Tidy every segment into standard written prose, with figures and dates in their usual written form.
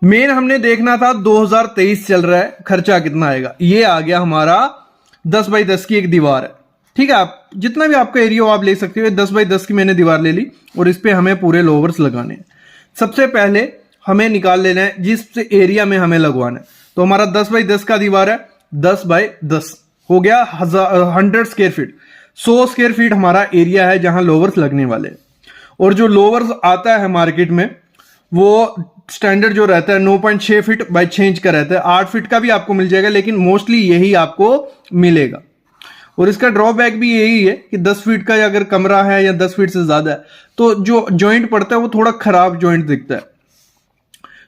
Main हमने देखना था 2023 चल रहा है, खर्चा कितना आएगा। ये आ गया हमारा 10 बाई 10 की एक दीवार है, ठीक है। आप जितना भी आपका एरिया हो आप ले सकते हो। 10 बाई 10 की मैंने दीवार ले ली और इस पे हमें पूरे लोवर्स लगाने हैं। सबसे पहले हमें निकाल लेना है जिस एरिया में हमें लगवाना है। तो हमारा 10 बाई 10 का दीवार है, 10 बाई 10 हो गया 100 स्क्वायर फीट। 100 स्क्वायर फीट हमारा एरिया है जहां लोवर्स लगने वाले हैं। और जो लोवर्स आता है मार्केट में वो स्टैंडर्ड जो रहता है 9.6 फीट बाई 6 इंच का रहता है। 8 फीट का भी आपको मिल जाएगा, लेकिन मोस्टली यही आपको मिलेगा। और इसका ड्रॉबैक भी यही है कि 10 फीट का अगर कमरा है या 10 फीट से ज्यादा है तो जो जॉइंट पड़ता है वो थोड़ा खराब जॉइंट दिखता है।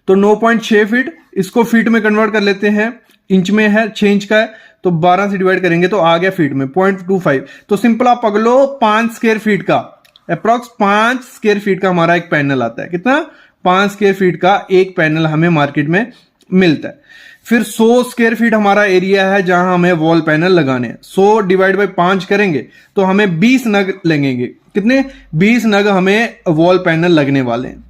तो 9.6 फीट, इसको फीट में कन्वर्ट कर लेते हैं, इंच में है, 6 इंच का है तो 12 से डिवाइड करेंगे तो आ गया फीट में 0.25। तो सिंपल आप पकड़ो 5 स्क्वायर फीट का, अप्रॉक्स 5 स्क्वायर फीट का हमारा एक पैनल आता है। कितना? 5 स्क्वायर फीट का एक पैनल हमें मार्केट में मिलता है। फिर 100 स्क्वायर फीट हमारा एरिया है जहां हमें वॉल पैनल लगाने हैं। 100 डिवाइड बाई 5 करेंगे तो हमें 20 नग लगेंगे। कितने? 20 नग हमें वॉल पैनल लगने वाले हैं।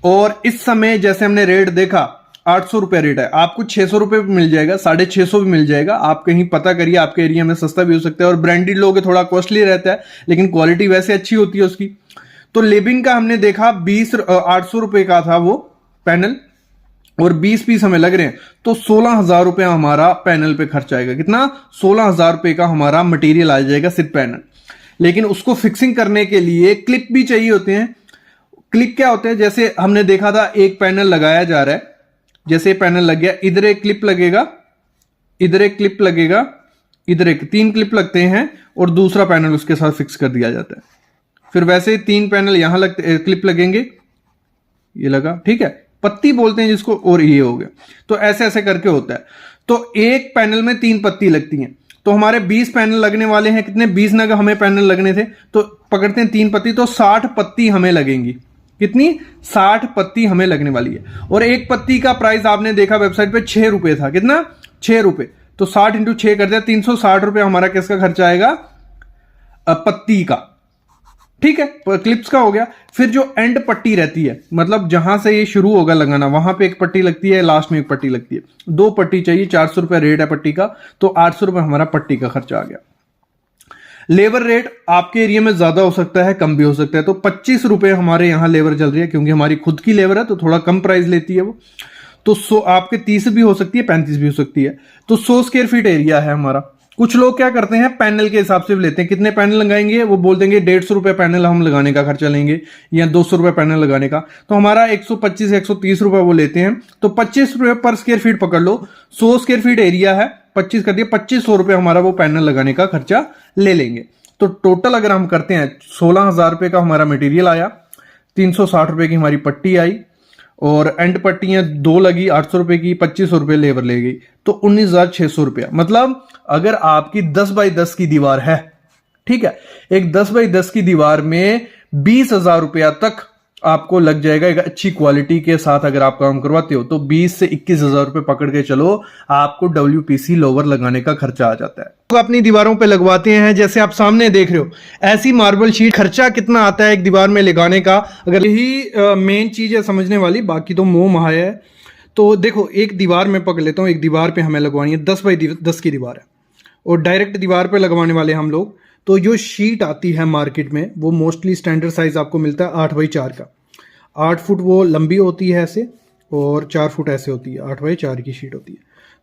और इस समय जैसे हमने रेट देखा 800 रुपए रेट है, आपको 600 रुपए भी मिल जाएगा, 650 भी मिल जाएगा। आप कहीं पता करिए, आपके एरिया में सस्ता भी हो सकता है। और ब्रांडेड लोगे थोड़ा कॉस्टली रहता है, लेकिन क्वालिटी वैसे अच्छी होती है उसकी। तो लिविंग का हमने देखा 800 रुपए का था वो पैनल, और 20 पीस हमें लग रहे हैं तो 16,000 रुपया हमारा पैनल पे खर्च आएगा। कितना? 16,000 रुपए का हमारा मटेरियल आ जाएगा सिर्फ पैनल। लेकिन उसको फिक्सिंग करने के लिए क्लिप भी चाहिए होते हैं। क्लिप क्या होते हैं? जैसे हमने देखा था एक पैनल लगाया जा रहा है, जैसे पैनल लग गया, इधर एक क्लिप लगेगा, इधर एक क्लिप लगेगा, इधर एक, 3 क्लिप लगते हैं और दूसरा पैनल उसके साथ फिक्स कर दिया जाता है। फिर वैसे 3 पैनल यहां लगते, क्लिप लगेंगे, ये लगा, ठीक है, पत्ती बोलते हैं जिसको, और ये हो गया। तो ऐसे ऐसे करके होता है। तो एक पैनल में 3 पत्ती लगती हैं। तो हमारे 20 पैनल लगने वाले हैं। कितने? 20 नग हमें पैनल लगने थे, तो पकड़ते हैं 3 पत्ती, तो 60 पत्ती हमें लगेंगी। कितनी? 60 पत्ती हमें लगने वाली है। और एक पत्ती का प्राइस आपने देखा वेबसाइट पे 6 रुपए था। कितना? 6 रुपए। तो 60 इंटू 6 कर दिया, 360 रुपए हमारा किसका खर्चा आएगा? पत्ती का, ठीक है, क्लिप्स का हो गया। फिर जो एंड पट्टी रहती है, मतलब जहां से ये शुरू होगा लगाना, वहां पे एक पट्टी लगती है, लास्ट में एक पट्टी लगती है। 2 पट्टी चाहिए, 400 रुपए रेट है पट्टी का, तो 800 रुपए हमारा पट्टी का खर्चा आ गया। लेबर रेट आपके एरिया में ज्यादा हो सकता है, कम भी हो सकता है। तो 25 रुपए हमारे यहां लेबर चल रही है, क्योंकि हमारी खुद की लेबर है तो थोड़ा कम प्राइस लेती है वो। तो 100 आपके 30 भी हो सकती है, 35 भी हो सकती है। तो 100 स्क्वायर फीट एरिया है हमारा। कुछ लोग क्या करते हैं, पैनल के हिसाब से भी लेते हैं। कितने पैनल लगाएंगे? वो बोल देंगे 150 रुपए पैनल हम लगाने का खर्चा लेंगे, या 200 रुपए पैनल लगाने का। तो हमारा 125 130 रुपए वो लेते हैं। तो 25 रुपए पर स्क्वायर फीट पकड़ लो। 100 स्क्वायर फीट एरिया है, 25 कर दिया, 2500 रुपए हमारा वो पैनल लगाने का खर्चा ले लेंगे। तो टोटल अगर हम करते हैं 16,000 रुपए का हमारा मटेरियल आया, 360 रुपए की हमारी पट्टी आई, और एंड पट्टियां 2 लगी 800 रुपए की, 2500 रुपए लेबर ले गई, तो 19,600 रुपया। मतलब अगर आपकी 10 बाई 10 की दीवार है, ठीक है, एक 10 बाई 10 की दीवार में 20,000 रुपया तक आपको लग जाएगा। एक अच्छी क्वालिटी के साथ अगर आप काम करवाते हो तो 20 से 21,000 रुपए पकड़ के चलो, आपको WPC लोवर लगाने का खर्चा आ जाता है। तो अपनी दीवारों पे लगवाते हैं, जैसे आप सामने देख रहे हो ऐसी मार्बल शीट। खर्चा कितना आता है एक दीवार में लगाने का? अगर यही मेन चीज है समझने वाली, बाकी तो मोह माया है। तो देखो, एक दीवार में पकड़ लेता हूँ, एक दीवार पे हमें लगवानी है, 10 बाई 10 की दीवार है, और डायरेक्ट दीवार पे लगवाने वाले हम लोग। तो जो शीट आती है मार्केट में वो मोस्टली स्टैंडर्ड साइज आपको मिलता है 8 बाई 4 का। 8 फुट वो लंबी होती है ऐसे, और 4 फुट ऐसे होती है, 8 बाई 4 की शीट होती है।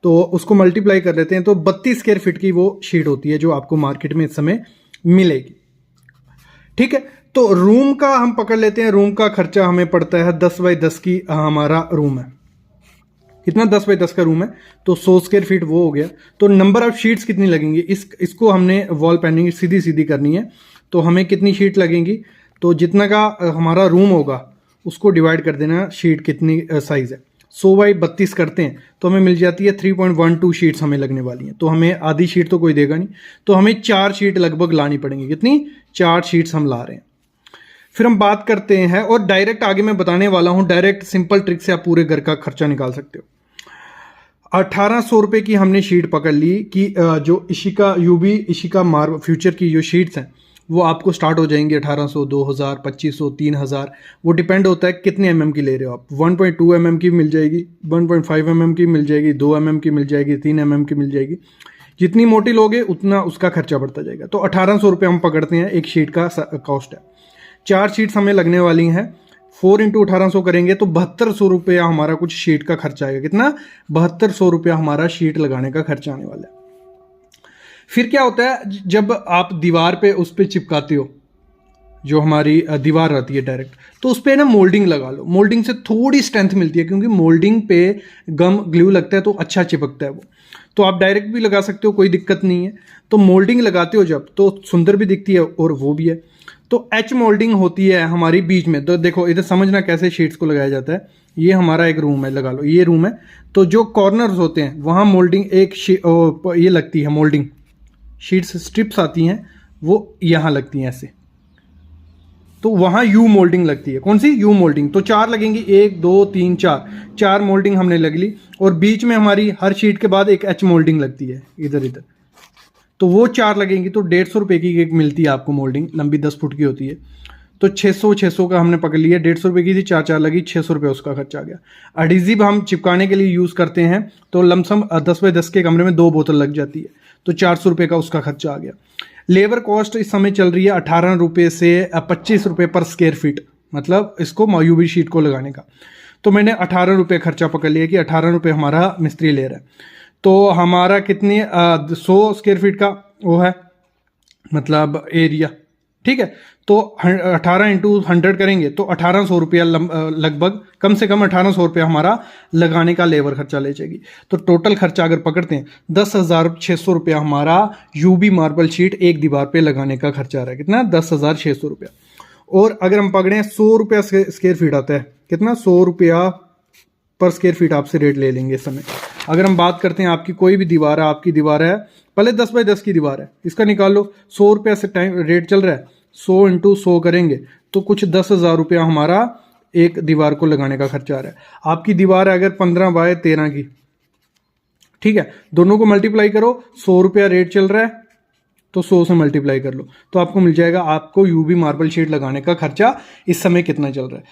तो उसको मल्टीप्लाई कर लेते हैं तो 32 स्क्वायर फीट की वो शीट होती है जो आपको मार्केट में इस समय मिलेगी, ठीक है। तो रूम का हम पकड़ लेते हैं। रूम का खर्चा हमें पड़ता है 10 बाई 10 की हमारा रूम है। कितना? 10 बाई 10 का रूम है, तो 100 स्क्वायर फीट वो हो गया। तो नंबर ऑफ शीट्स कितनी लगेंगी, इसको हमने वॉल पैनलिंग सीधी सीधी करनी है। तो हमें कितनी शीट लगेंगी? तो जितना का हमारा रूम होगा उसको डिवाइड कर देना, शीट कितनी साइज है। 100 बाई 32 करते हैं तो हमें मिल जाती है 3.12 शीट्स हमें लगने वाली हैं। तो हमें आधी शीट तो कोई देगा नहीं, तो हमें 4 शीट लगभग लानी पड़ेंगी। कितनी? 4 शीट्स हम ला रहे हैं। फिर हम बात करते हैं, और डायरेक्ट आगे मैं बताने वाला हूं, डायरेक्ट सिंपल ट्रिक से आप पूरे घर का खर्चा निकाल सकते हो। 1800 रुपए की हमने शीट पकड़ ली कि जो Ishika UV Ishika marble future की जो शीट्स हैं वो आपको स्टार्ट हो जाएंगे 1800, 2000, 2500, 3000। वो डिपेंड होता है कितने mm की ले रहे हो आप। 1.2 mm की मिल जाएगी, 1.5 mm की मिल जाएगी, 2 mm की मिल जाएगी, 3 mm की मिल जाएगी। जितनी मोटी लोगे उतना उसका खर्चा बढ़ता जाएगा। तो 1800 रुपये हम पकड़ते हैं, एक शीट का कॉस्ट है। 4 शीट्स हमें लगने वाली हैं, 4 × 1800 करेंगे तो 7200 रुपया हमारा कुछ शीट का खर्चा आएगा। कितना? 7200 रुपया हमारा शीट लगाने का खर्चा आने वाला है। फिर क्या होता है, जब आप दीवार पे उस पे चिपकाते हो, जो हमारी दीवार रहती है डायरेक्ट, तो उस पे ना मोल्डिंग लगा लो। मोल्डिंग से थोड़ी स्ट्रेंथ मिलती है, क्योंकि मोल्डिंग पे गम ग्लू लगता है तो अच्छा चिपकता है वो। तो आप डायरेक्ट भी लगा सकते हो, कोई दिक्कत नहीं है। तो मोल्डिंग लगाते हो जब, तो सुंदर भी दिखती है और वो भी है। तो एच मोल्डिंग होती है हमारी बीच में। तो देखो इधर समझना कैसे शीट्स को लगाया जाता है। ये हमारा एक रूम है, लगा लो ये रूम है। तो जो कॉर्नर्स होते हैं वहाँ मोल्डिंग ये लगती है, मोल्डिंग शीट्स स्ट्रिप्स आती हैं, वो यहाँ लगती हैं ऐसे। तो वहाँ यू मोल्डिंग लगती है। कौन सी? You moulding. तो 4 लगेंगी, 1 2 3 4 मोल्डिंग हमने लग ली। और बीच में हमारी हर शीट के बाद एक एच मोल्डिंग लगती है इधर इधर। तो वो 4 लगेंगी। तो 150 रुपये की एक मिलती है आपको मोल्डिंग, लंबी 10 फुट की होती है। तो 600 का हमने पकड़ लिया, 150 रुपये की थी, 4 लगी, 600 रुपये उसका खर्चा आ गया। एडहेसिव हम चिपकाने के लिए यूज़ करते हैं, तो लमसम 10 बाई 10 के कमरे में 2 बोतल लग जाती है, तो 400 रुपये का उसका खर्चा आ गया। लेबर कॉस्ट इस समय चल रही है 18 रुपये से 25 रुपये पर स्क्वायर फीट, मतलब इसको यूवी शीट को लगाने का। तो मैंने 18 रुपये खर्चा पकड़ लिया कि 18 रुपये हमारा मिस्त्री ले रहा है। तो हमारा कितनी 100 स्क्वायर फीट का वो है, मतलब एरिया, ठीक है। तो 18 × 100 करेंगे तो 1800 रुपया लगभग, कम से कम 1800 रुपया हमारा लगाने का लेबर खर्चा ले जाएगी। तो टोटल खर्चा अगर पकड़ते हैं 10,600 रुपया हमारा यूबी मार्बल शीट एक दीवार पे लगाने का खर्चा आ रहा है। कितना? 10,600 रुपया। और अगर हम पकड़ें 100 रुपया स्क्वायर फीट आता है, कितना? 100 रुपया पर स्क्वायर फीट आपसे रेट ले लेंगे इस समय। अगर हम बात करते हैं आपकी कोई भी दीवार है, आपकी दीवार है पहले 10 बाई 10 की दीवार है, इसका निकाल लो। 100 रुपया से टाइम रेट चल रहा है, 100 × 100 करेंगे तो कुछ 10,000 रुपया हमारा एक दीवार को लगाने का खर्चा आ रहा है। आपकी दीवार है अगर 15 बाय 13 की, ठीक है, दोनों को मल्टीप्लाई करो, 100 रुपया रेट चल रहा है तो 100 से मल्टीप्लाई कर लो, तो आपको मिल जाएगा आपको यूवी मार्बल शीट लगाने का खर्चा इस समय कितना चल रहा है।